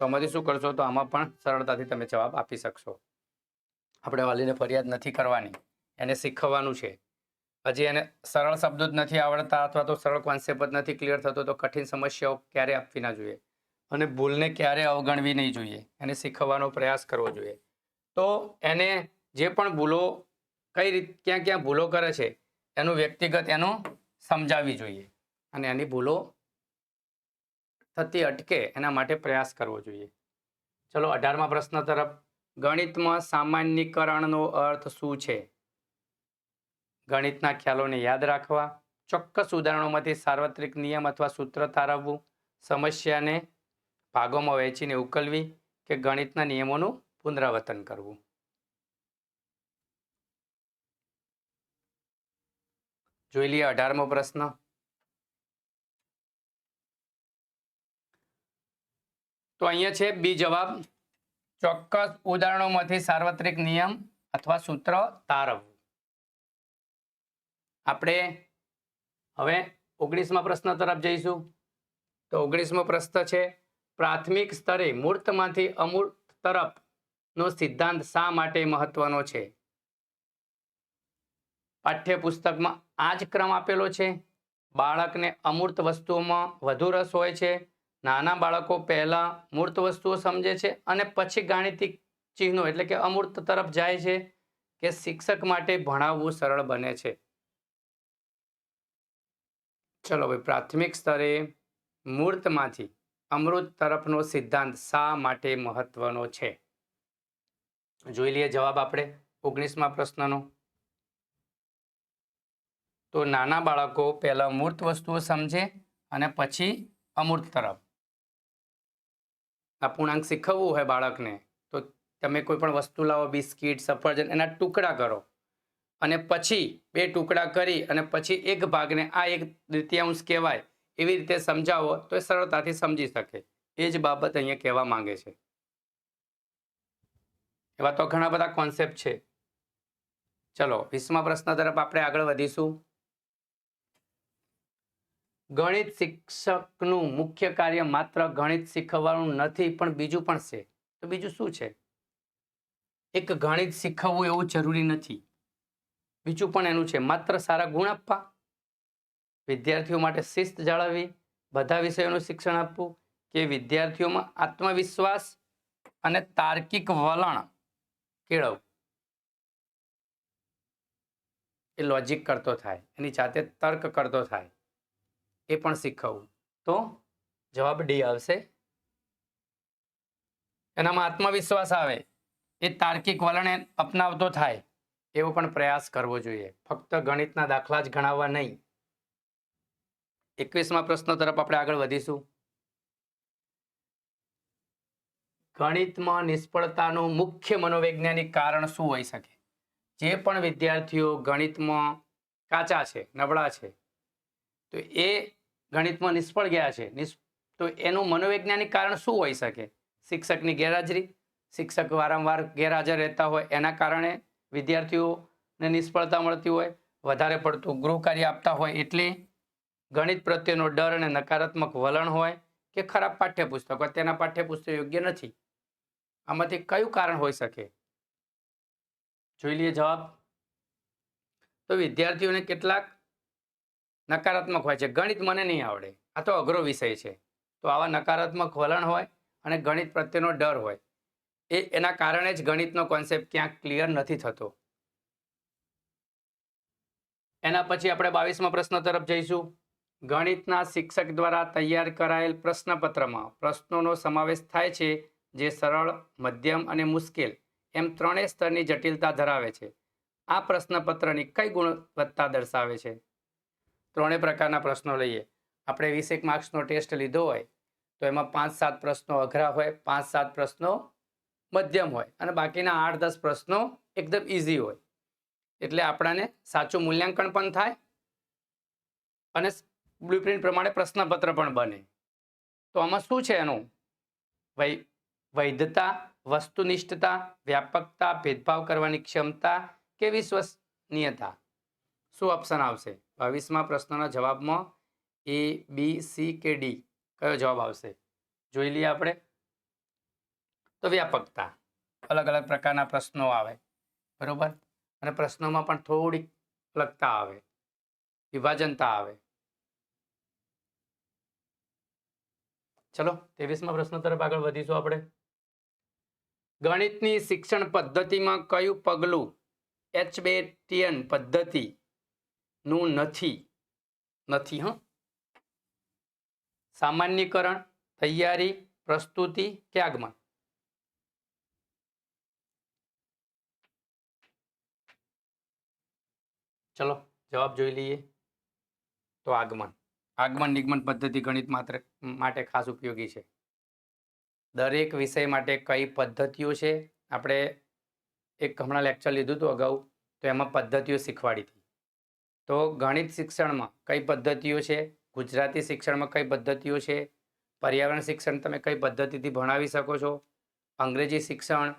તો આમાંથી શું કરશો? તો આમાં પણ સરળતાથી તમે જવાબ આપી શકશો. આપણે વાલીને ફરિયાદ નથી કરવાની, એને શીખવવાનું છે. હજી એને સરળ શબ્દો જ નથી આવડતા અથવા તો સરળ કોન્સેપ્ટ જ નથી ક્લિયર થતો તો કઠિન સમસ્યાઓ ક્યારે આપવી ના જોઈએ અને ભૂલને ક્યારે અવગણવી નહીં જોઈએ. એને શીખવવાનો પ્રયાસ કરવો જોઈએ. તો એને જે પણ ભૂલો કઈ રીતે ક્યાં ક્યાં ભૂલો કરે છે એનું વ્યક્તિગત એનું સમજાવવી જોઈએ અને એની ભૂલો થતી અટકે એના માટે પ્રયાસ કરવો જોઈએ. ચલો 18મા પ્રશ્ન તરફ. ગણિતમાં સામાન્યીકરણનો અર્થ શું છે? ગણિતના ખ્યાલોને યાદ રાખવા, ચોક્કસ ઉદાહરણોમાંથી સાર્વત્રિક નિયમ અથવા સૂત્ર તારવવું, સમસ્યાને ભાગોમાં વહેંચીને ઉકેલવી કે ગણિતના નિયમોનું પુનરાવર્તન કરવું. જોઈ લઈએ 18મો પ્રશ્ન. તો અહીંયા છે બી જવાબ. ચોક્કસ ઉદાહરણોમાંથી સાર્વત્રિક નિયમ અથવા સૂત્ર તારવવું. આપણે હવે 19મા પ્રશ્ન તરફ જઈશું. તો 19મો પ્રશ્ન છે, પ્રાથમિક સ્તરે મૂર્તમાંથી અમૂર્ત તરફનો સિદ્ધાંત શા માટે મહત્વનો છે? પાઠ્યપુસ્તકમાં આ જ ક્રમ આપેલો છે. બાળકને અમૂર્ત વસ્તુઓમાં વધુ રસ હોય છે. નાના બાળકો પહેલા મૂર્ત વસ્તુઓ સમજે છે અને પછી ગાણિતિક ચિહ્નો એટલે કે અમૂર્ત તરફ જાય છે કે શિક્ષક માટે ભણાવવું સરળ બને છે. ચલો ભાઈ, પ્રાથમિક સ્તરે મૂર્તમાંથી અમૃત તરફનો સિદ્ધાંત શા માટે મહત્વનો છે? જોઈ લઈએ જવાબ આપણે 19મા પ્રશ્નનો. તો નાના બાળકો પહેલા મૂર્ત વસ્તુઓ સમજે અને પછી અમૂર્ત તરફ. અપૂર્ણાંક શીખવવું હોય બાળકને તો તમે કોઈ પણ વસ્તુ લાવો, બિસ્કિટ, સફરજન, એના ટુકડા કરો અને પછી 2 ટુકડા કરી અને પછી એક ભાગને આ 1/3 કહેવાય એવી રીતે સમજાવો તો એ સરળતાથી સમજી શકે. એ જ બાબત અહીંયા કહેવા માંગે છે. એવા તો ઘણા બધા કોન્સેપ્ટ છે. ચલો 20મા પ્રશ્ન તરફ આપણે આગળ વધીશું. ગણિત શિક્ષકનું મુખ્ય કાર્ય માત્ર ગણિત શીખવવાનું નથી પણ બીજું પણ છે. તો બીજું શું છે? એક ગણિત શીખવવું એવું જરૂરી નથી, બીજું પણ એનું છે. માત્ર સારા ગુણ આપવા, વિદ્યાર્થીઓ માટે શિસ્ત જાળવવી, બધા વિષયોનું શિક્ષણ આપવું કે વિદ્યાર્થીઓમાં આત્મવિશ્વાસ અને તાર્કિક વલણ કેળવવું. એ લોજિક કરતો થાય, એની જાતે તર્ક કરતો થાય, એ પણ શીખવવું. તો જવાબ ડી આવશે. એનામાં આત્મવિશ્વાસ આવે, એ તાર્કિક વલણ અપનાવતો થાય એવો પણ પ્રયાસ કરવો જોઈએ. ફક્ત ગણિતના દાખલા જ ગણાવવા નહીં. 21મા પ્રશ્ન તરફ આપણે આગળ વધીશું. ગણિતમાં નિષ્ફળતાનું મુખ્ય મનોવૈજ્ઞાનિક કારણ શું હોઈ શકે? જે પણ વિદ્યાર્થીઓ ગણિતમાં કાચા છે, નબળા છે, તો એ ગણિતમાં નિષ્ફળ ગયા છે, તો એનું મનોવૈજ્ઞાનિક કારણ શું હોઈ શકે? શિક્ષકની ગેરહાજરી, શિક્ષક વારંવાર ગેરહાજર રહેતા હોય એના કારણે વિદ્યાર્થીઓને નિષ્ફળતા મળતી હોય, વધારે પડતું ગૃહ કાર્ય આપતા હોય એટલે ગણિત પ્રત્યેનો ડર અને નકારાત્મક વલણ હોય કે ખરાબ પાઠ્યપુસ્તકો, તેના પાઠ્યપુસ્તકો યોગ્ય નથી. આમાંથી કયું કારણ હોઈ શકે? જોઈ લઈએ જવાબ. તો વિદ્યાર્થીઓને કેટલાક નકારાત્મક હોય છે, ગણિત મને નહીં આવડે, આ તો અઘરો વિષય છે, તો આવા નકારાત્મક વલણ હોય અને ગણિત પ્રત્યેનો ડર હોય, એના કારણે જ ગણિતનો કોન્સેપ્ટ ક્યાંક ક્લિયર નથી થતો. એના પછી આપણે 22મા પ્રશ્ન તરફ જઈશું. ગણિતના શિક્ષક દ્વારા તૈયાર કરાયેલ પ્રશ્નપત્રમાં પ્રશ્નોનો સમાવેશ થાય છે જે સરળ, મધ્યમ અને મુશ્કેલ એમ ત્રણેય સ્તરની જટિલતા ધરાવે છે. આ પ્રશ્નપત્રની કઈ ગુણવત્તા દર્શાવે છે? ત્રણેય પ્રકારના પ્રશ્નો લઈએ. આપણે 20 માર્ક્સનો ટેસ્ટ લીધો હોય તો એમાં 5-7 પ્રશ્નો અઘરા હોય, 5-7 પ્રશ્નો મધ્યમ હોય અને બાકીના 8-10 પ્રશ્નો એકદમ ઇઝી હોય. એટલે આપણાને સાચું મૂલ્યાંકન પણ થાય અને બ્લુપ્રિન્ટ પ્રમાણે પ્રશ્નપત્ર પણ બને. તો આમાં શું છે એનું? વૈધતા, વસ્તુનિષ્ઠતા, વ્યાપકતા, ભેદભાવ કરવાની ક્ષમતા કે વિશ્વસનીયતા? શું ઓપ્શન આવશે 22મા પ્રશ્નના જવાબમાં? A, B, C કે D? કયો જવાબ આવશે જોઈ લઈએ આપણે. તો વ્યાપકતા. અલગ અલગ પ્રકારના પ્રશ્નો આવે, બરોબર, અને પ્રશ્નોમાં પણ થોડીક અલગતા આવે, વિભાજનતા આવે. ચલો 23મા પ્રશ્ન તરફ આગળ વધીશું આપણે. ગણિતની શિક્ષણ પદ્ધતિમાં કયું પગલું એચબેટિયન પદ્ધતિનું નથી? સામાન્યીકરણ, તૈયારી, પ્રસ્તુતિ કે આગમન? ચલો જવાબ જોઈ લઈએ. તો આગમન. આગમન નિગમન પદ્ધતિ ગણિત માટે ખાસ ઉપયોગી છે. દરેક વિષય માટે કઈ પદ્ધતિઓ છે? આપણે એક હમણાં લેક્ચર લીધું હતું અગાઉ, તો એમાં પદ્ધતિઓ શીખવાડી હતી. તો ગણિત શિક્ષણમાં કઈ પદ્ધતિઓ છે? ગુજરાતી શિક્ષણમાં કઈ પદ્ધતિઓ છે? પર્યાવરણ શિક્ષણ તમે કઈ પદ્ધતિથી ભણાવી શકો છો? અંગ્રેજી શિક્ષણ,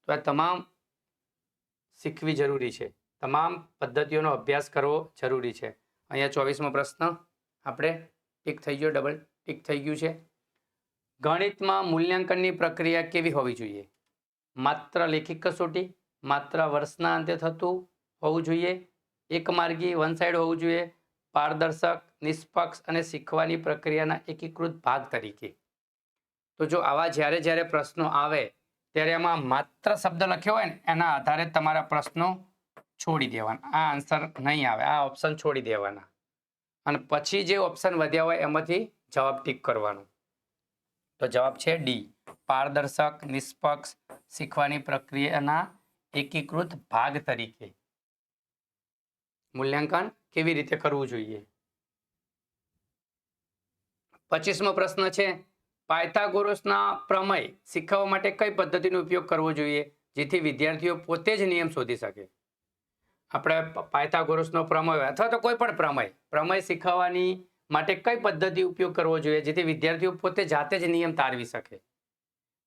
તો આ તમામ શીખવી જરૂરી છે. તમામ પદ્ધતિઓનો અભ્યાસ કરવો જરૂરી છે. અહીંયા 24મો પ્રશ્ન આપણે ટીક થઈ ગયો, ડબલ ટીક થઈ ગયું છે. ગણિતમાં મૂલ્યાંકનની પ્રક્રિયા કેવી હોવી જોઈએ? માત્ર લેખિત કસોટી, માત્ર વર્ષના અંતે થતું હોવું જોઈએ, એકમાર્ગી, વન સાઇડ હોવું જોઈએ, પારદર્શક, નિષ્પક્ષ અને શીખવાની પ્રક્રિયાના એકીકૃત ભાગ તરીકે? તો જો આવા જ્યારે પ્રશ્નો આવે ત્યારે એમાં માત્ર શબ્દ લખ્યો હોય ને એના આધારે તમારા પ્રશ્નો છોડી દેવાના. આ આન્સર નહીં આવે, આ ઓપ્શન છોડી દેવાના અને પછી જે ઓપ્શન વધ્યા હોય એમાંથી જવાબ ટીક કરવાનો. તો જવાબ છે ડી, પારદર્શક, નિષ્પક્ષ, શીખવાની પ્રક્રિયાના એકીકૃત ભાગ તરીકે. મૂલ્યાંકન કેવી રીતે કરવું જોઈએ? 25મો પ્રશ્ન છે, પાયથાગોરસના પ્રમેય શીખવવા માટે કઈ પદ્ધતિનો ઉપયોગ કરવો જોઈએ જેથી વિદ્યાર્થીઓ પોતે જ નિયમ શોધી શકે? આપણે પાયથાગોરસનો પ્રમેય અથવા તો કોઈ પણ પ્રમેય શીખવવાની માટે કઈ પદ્ધતિ ઉપયોગ કરવો જોઈએ જેથી વિદ્યાર્થીઓ પોતે જાતે જ નિયમ તારવી શકે?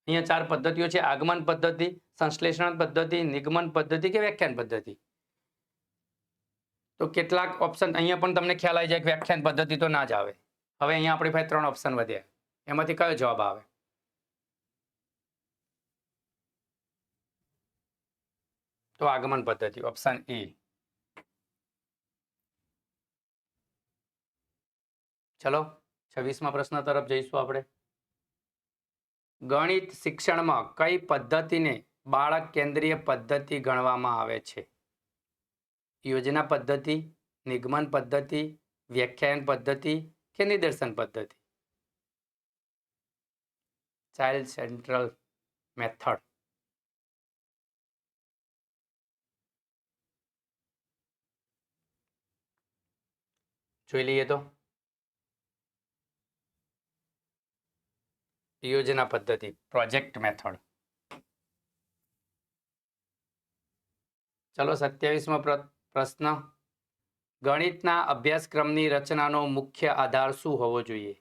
અહીંયા 4 પદ્ધતિઓ છે: આગમન પદ્ધતિ, સંશ્લેષણ પદ્ધતિ, નિગમન પદ્ધતિ કે વ્યાખ્યાન પદ્ધતિ? તો કેટલાક ઓપ્શન અહીંયા પણ તમને ખ્યાલ આવી જાય કે વ્યાખ્યાન પદ્ધતિ તો ના જ આવે. હવે અહીંયા આપણી પાસે 3 ઓપ્શન વધ્યા, એમાંથી કયો જવાબ આવે? તો આગમન પદ્ધતિ, ઓપ્શન એ. ચલો 26મા પ્રશ્ન તરફ જઈશું આપણે. ગણિત શિક્ષણમાં કઈ પદ્ધતિને બાળક કેન્દ્રીય પદ્ધતિ ગણવામાં આવે છે? યોજના પદ્ધતિ, નિગમન પદ્ધતિ, વ્યાખ્યાયન પદ્ધતિ કે નિદર્શન પદ્ધતિ? Child central method. જોઈ લઈએ તો યોજના પદ્ધતિ, પ્રોજેક્ટ મેથડ. ચલો 27મો પ્રશ્ન. ગણિતના અભ્યાસક્રમની રચનાનો મુખ્ય આધાર શું હોવો જોઈએ?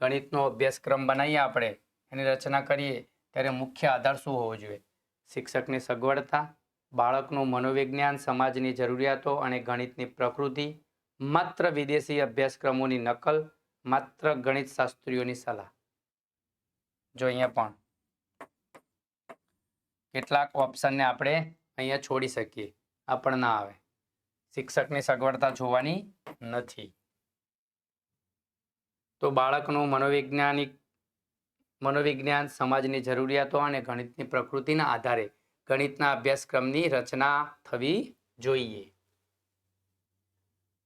ગણિતનો અભ્યાસક્રમ બનાવીએ આપણે, એની રચના કરીએ ત્યારે મુખ્ય આધાર શું હોવો જોઈએ? શિક્ષકની સગવડતા, બાળકનું મનોવિજ્ઞાન, સમાજની જરૂરિયાતો અને ગણિતની પ્રકૃતિ, માત્ર વિદેશી અભ્યાસક્રમોની નકલ, માત્ર ગણિત શાસ્ત્રીઓની સલાહ? જો અહીંયા પણ કેટલાક ઓપ્શનને આપણે અહીંયા છોડી શકીએ, આ પણ ના આવે. શિક્ષકની સગવડતા જોવાની નથી. તો બાળકનું મનોવિજ્ઞાન, સમાજની જરૂરિયાતો અને ગણિતની પ્રકૃતિના આધારે ગણિતના અભ્યાસક્રમની રચના થવી જોઈએ.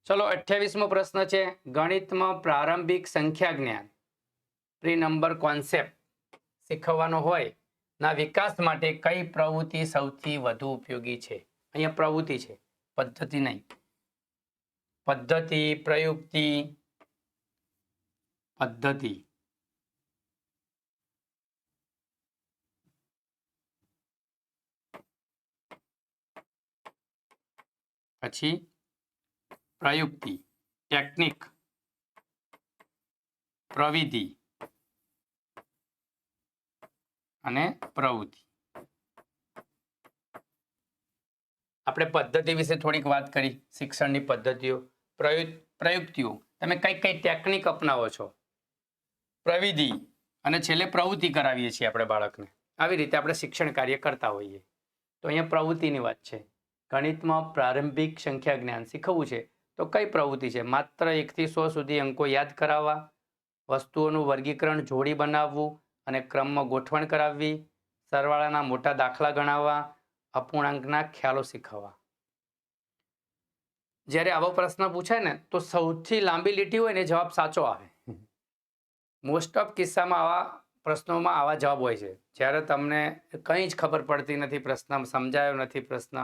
ચલો 28મો પ્રશ્ન છે, ગણિતમાં પ્રારંભિક સંખ્યા જ્ઞાન પ્રી નંબર કોન્સેપ્ટ શીખવવાનો હોય ના વિકાસ માટે કઈ પ્રવૃત્તિ સૌથી વધુ ઉપયોગી છે? અહીંયા પ્રવૃત્તિ છે, પદ્ધતિ નહીં. પદ્ધતિ, પ્રયુક્તિ, પદ્ધતિ. પછી પ્રયુક્તિ, ટેકનિક, પ્રવિધિ અને પ્રવૃત્તિ. આપણે પદ્ધતિ વિશે થોડીક વાત કરી, શિક્ષણની પદ્ધતિઓ, પ્રયુક્તિઓ, તમે કઈ કઈ ટેકનિક અપનાવો છો, પ્રવિધિ અને છેલ્લે પ્રવૃત્તિ કરાવીએ છીએ આપણે બાળકને. આવી રીતે આપણે શિક્ષણ કાર્ય કરતા હોઈએ. તો અહીંયા પ્રવૃત્તિની વાત છે. ગણિતમાં પ્રારંભિક સંખ્યા જ્ઞાન શીખવવું છે તો કઈ પ્રવૃત્તિ છે? માત્ર 1 થી 100 સુધી અંકો યાદ કરાવવા, વસ્તુઓનું વર્ગીકરણ જોડી બનાવવું અને ક્રમમાં ગોઠવણ કરાવવી, સરવાળાના મોટા દાખલા ગણાવવા, અપૂર્ણાંકના ખ્યાલો શીખવવા. જ્યારે આવો પ્રશ્ન પૂછાય ને તો સૌથી લાંબી લીટી હોય ને જવાબ સાચો આવે. મોસ્ટ ઓફ કિસ્સામાં આવા પ્રશ્નોમાં આવા જવાબ હોય છે. જ્યારે તમને કંઈ જ ખબર પડતી નથી, પ્રશ્ન સમજાયો નથી પ્રશ્ન,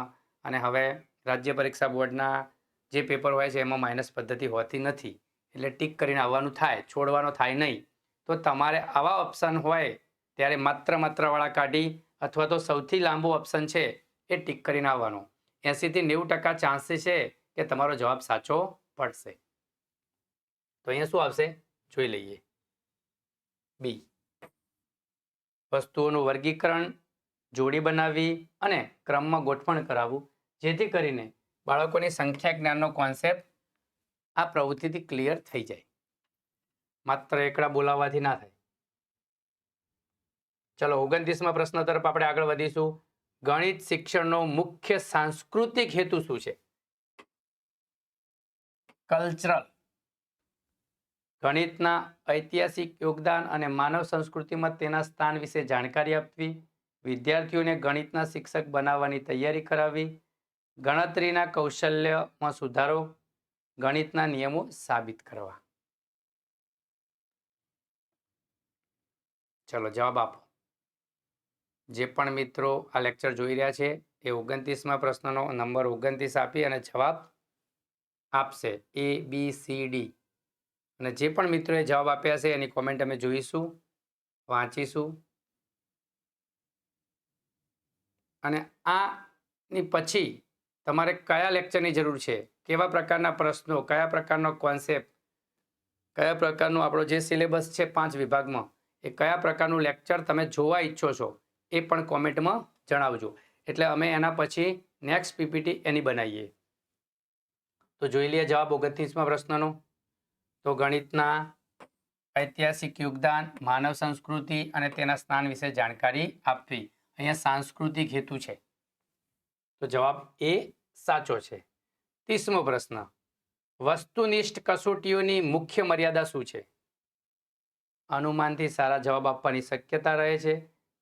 અને હવે રાજ્ય પરીક્ષા બોર્ડના જે પેપર હોય છે એમાં માઇનસ પદ્ધતિ હોતી નથી, એટલે ટીક કરીને આવવાનું થાય, છોડવાનો થાય નહીં. તો તમારે આવા ઓપ્શન હોય ત્યારે માત્રવાળા કાઢી અથવા તો સૌથી લાંબો ઓપ્શન છે એ ટીક કરીને આવવાનો. 80 થી 90% ચાન્સીસ છે કે તમારો જવાબ સાચો પડશે. તો અહીંયા શું આવશે જોઈ લઈએ. બી, વસ્તુઓનું વર્ગીકરણ જોડી બનાવવી અને ક્રમમાં ગોઠવણ કરાવવું, જેથી કરીને બાળકોની સંખ્યા જ્ઞાનનો કોન્સેપ્ટ આ પ્રવૃત્તિથી ક્લિયર થઈ જાય, માત્ર એકડા બોલાવવાથી ના થાય. ચલો 29મા પ્રશ્ન તરફ આપણે આગળ વધીશું. ગણિત શિક્ષણનો મુખ્ય સાંસ્કૃતિક હેતુ શું છે? કલ્ચરલ. ગણિતના ઐતિહાસિક યોગદાન અને માનવ સંસ્કૃતિમાં તેના સ્થાન વિશે જાણકારી આપવી, વિદ્યાર્થીઓને ગણિતના શિક્ષક બનાવવાની તૈયારી કરાવવી, ગણતરીના કૌશલ્યમાં સુધારો, ગણિતના નિયમો સાબિત કરવા. ચલો જવાબ આપો. જે પણ મિત્રો આ લેક્ચર જોઈ રહ્યા છે એ 29મા પ્રશ્નનો નંબર 29 આપી અને જવાબ આપશે, ABCD. અને જે પણ મિત્રોએ જવાબ આપ્યા છે એની કોમેન્ટ અમે જોઈશું, વાંચીશું. અને આની પછી તમારે કયા લેક્ચરની જરૂર છે, કેવા પ્રકારના પ્રશ્નો, કયા પ્રકારનો કોન્સેપ્ટ, કયા પ્રકારનો આપણો જે સિલેબસ છે 5 વિભાગમાં, એ કયા પ્રકારનું લેક્ચર તમે જોવા ઈચ્છો છો એ પણ કોમેન્ટમાં જણાવજો. એટલે અમે એના પછી નેક્સ્ટ પીપીટી એની બનાવીએ. તો જોઈ લઈએ જવાબ 29મા પ્રશ્નનો. તો ગણિતના ઐતિહાસિક યોગદાન, માનવ સંસ્કૃતિ અને તેના સ્થાન વિશે જાણકારી આપવી. અહીંયા સાંસ્કૃતિક હેતુ છે, તો જવાબ એ સાચો છે. 30મો પ્રશ્ન, વસ્તુનિષ્ઠ કસોટીઓની મુખ્ય મર્યાદા શું છે? અનુમાનથી સારા જવાબ આપવાની શક્યતા રહે છે,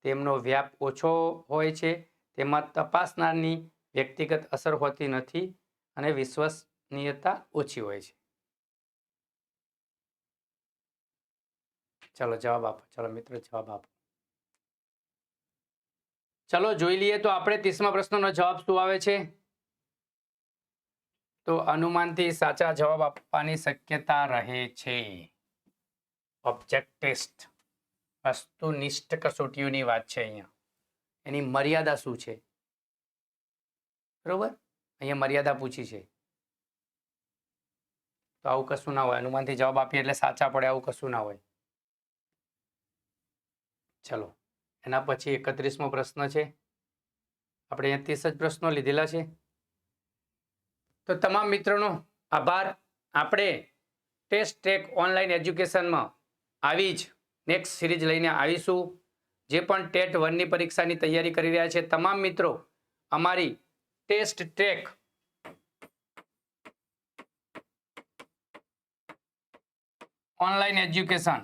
તેમનો વ્યાપ ઓછો હોય છે, તેમાં તપાસનારની વ્યક્તિગત અસર હોતી નથી અને વિશ્વસનીયતા ઓછી હોય છે. ચલો જવાબ આપો. ચલો મિત્રો જવાબ આપો. ચલો જોઈ લઈએ તો આપણે 30મા પ્રશ્નનો જવાબ શું આવે છે? તો અનુમાનથી સાચા જવાબ આપવાની શક્યતા રહે છે. ઓબ્જેક્ટ ટેસ્ટ, વસ્તુનિષ્ઠ કસોટીઓની વાત છે અહીંયા. એની મર્યાદા શું છે? બરોબર, અહીંયા મર્યાદા પૂછી છે. તો આવું કશું ના હોય, અનુમાનથી જવાબ આપીએ એટલે સાચા પડે, આવું કશું ના હોય. ચલો એના પછી 31મો પ્રશ્ન છે. આપણે અહીંયા 30 જ પ્રશ્નો લીધેલા છે. તો તમામ મિત્રોનો આભાર. આપણે ટેસ્ટ ટ્રેક ઓનલાઈન એજ્યુકેશનમાં આવી જ નેક્સ્ટ સિરીઝ લઈને આવીશું. જે પણ ટેટ 1ની પરીક્ષાની તૈયારી કરી રહ્યા છે તમામ મિત્રો, અમારી ટેસ્ટ ટ્રેક ઓનલાઈન એજ્યુકેશન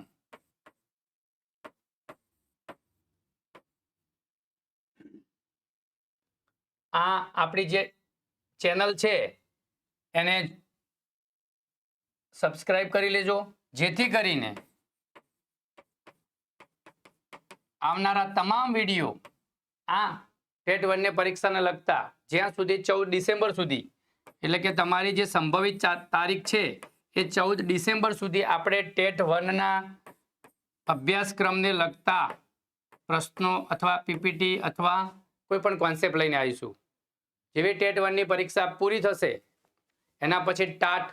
આ આપણી જે ચેનલ છે એને સબસ્ક્રાઇબ કરી લેજો, જેથી કરીને આવનારા તમામ વિડીયો આ ટેટ 1 ની પરીક્ષાને લગતા જ્યાં સુધી 14 ડિસેમ્બર સુધી, એટલે કે તમારી જે સંભવિત તારીખ છે એ 14 ડિસેમ્બર સુધી આપણે ટેટ 1 ના અભ્યાસક્રમને લગતા પ્રશ્નો અથવા પીપીટી અથવા કોઈ પણ કોન્સેપ્ટ લઈને આવીશું. જેવી ટેટ 1 ની પરીક્ષા પૂરી થશે એના પછી ટાટ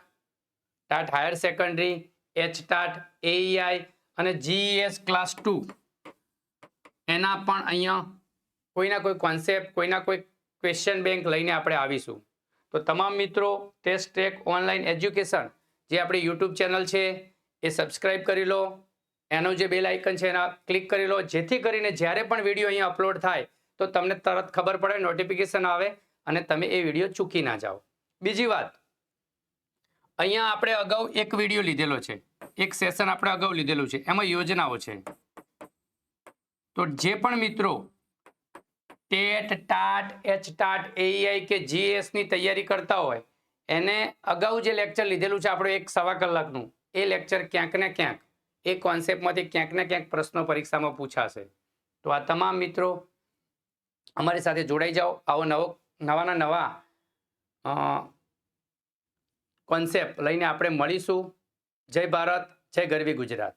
હાયર સેકન્ડરી, એચટાટ, એઈઆઈ અને જીઈએસ ક્લાસ 2 એના પણ અહીંયા કોઈના કોઈ કોન્સેપ્ટ, કોઈના કોઈ ક્વેશ્ચન બેંક લઈને આપણે આવીશું. તો તમામ મિત્રો ટેસ્ટ ટ્રેક ઓનલાઈન એજ્યુકેશન જે આપણી યુટ્યુબ ચેનલ છે એ સબસ્ક્રાઇબ કરી લો, એનું જે બેલ આઇકન છે એના ક્લિક કરી લો, જેથી કરીને જ્યારે પણ વિડીયો અહીંયા અપલોડ થાય તો તમને તરત ખબર પડે, નોટિફિકેશન આવે અને તમે એ વિડીયો ચૂકી ના જાઓ. બીજી વાત, અહીંયા આપણે અગાઉ એક વિડીયો લીધેલો છે, એક સેશન આપણે અગાઉ લીધેલું છે, એમાં યોજનાઓ છે. તો જે પણ મિત્રો ટેટ, ટાટ, એચટાટ, એઈઆઈ કે જીએસ ની તૈયારી કરતા હોય એને અગાઉ જે લેક્ચર લીધેલું છે આપણું 1 સવા કલાકનું, એ લેક્ચર ક્યાંક ને ક્યાંક એ કોન્સેપ્ટમાંથી ક્યાંક ને ક્યાંક પ્રશ્નો પરીક્ષામાં પૂછાશે. તો આ તમામ મિત્રો અમારી સાથે જોડાઈ જાઓ. આવો નવા કોન્સેપ્ટ લઈને આપણે મળીશું. જય ભારત, જય ગરવી ગુજરાત.